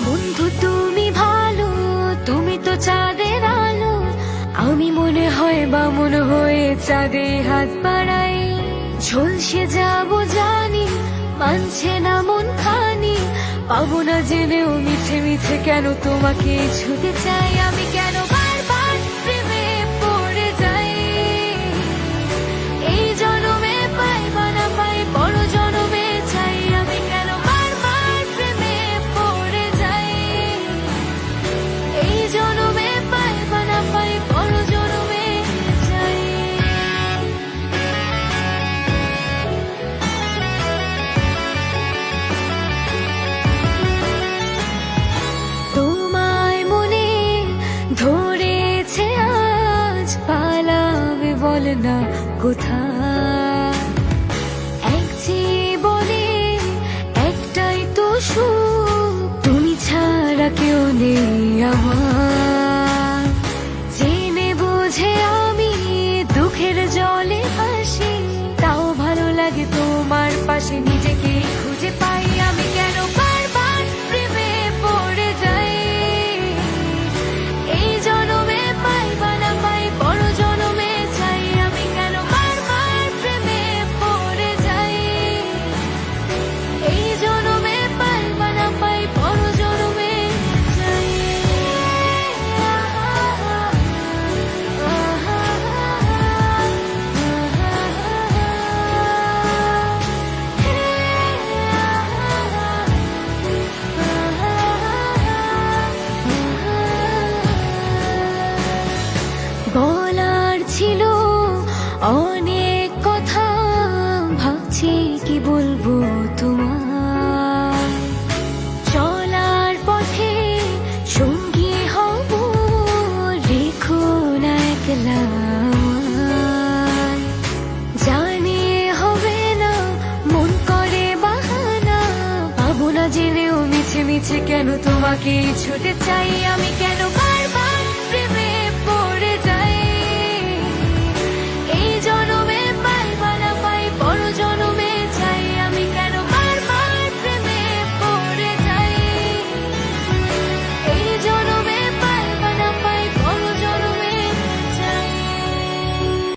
বন্ধু তুমি ভালো, তুমি তো চাঁদের আলো। আমি মনে হয় বামন হয়ে চাঁদে হাত বাড়াই। ঝলসে যাব জানি, মানছে না মন খানি। পাবো না জেনেও মিছে মিছে কেন তোমাকে ছুতে চাই। আমি কেন বারবার প্রেমে পড়ে যাই। এই জনমে পাই বা না পাই, বড় জনমে চাই। আমি কেন বারবার প্রেমে পড়ে যাই। এই জনমে পাই বা না পাই, বড় জনমে চাই। তোমায় মনে ধরেছে আজ, পালাবে বল না কোথায়। এক জীবনে একটাই তো সুখ, তুমি ছাড়া কেউ নেই আমার। জেনে বুঝে আমি দুঃখের জলে ভাসি, তাও ভালো লাগে তোমার পাশে নিজেকে খুঁজে পাই। আমি কেন বারবার প্রেমে পড়ে যাই। এই জনমে পাই বা না পাই, বড় জনমে চাই। আমি কেন বারবার প্রেমে পড়ে যাই। এই জনমে পাই বা না পাই, বড় জনমে চাই। বলার ছিল অনেক কথা, ভাবছি কি বলবো তোমার। চলার পথে সঙ্গী হব, রেখো না একলা আমায়। জানি হবে না, মন করে বাহানা। পাবো না জেনেও মিছে মিছে কেন তোমাকে ছুটে চাই। আমি কেন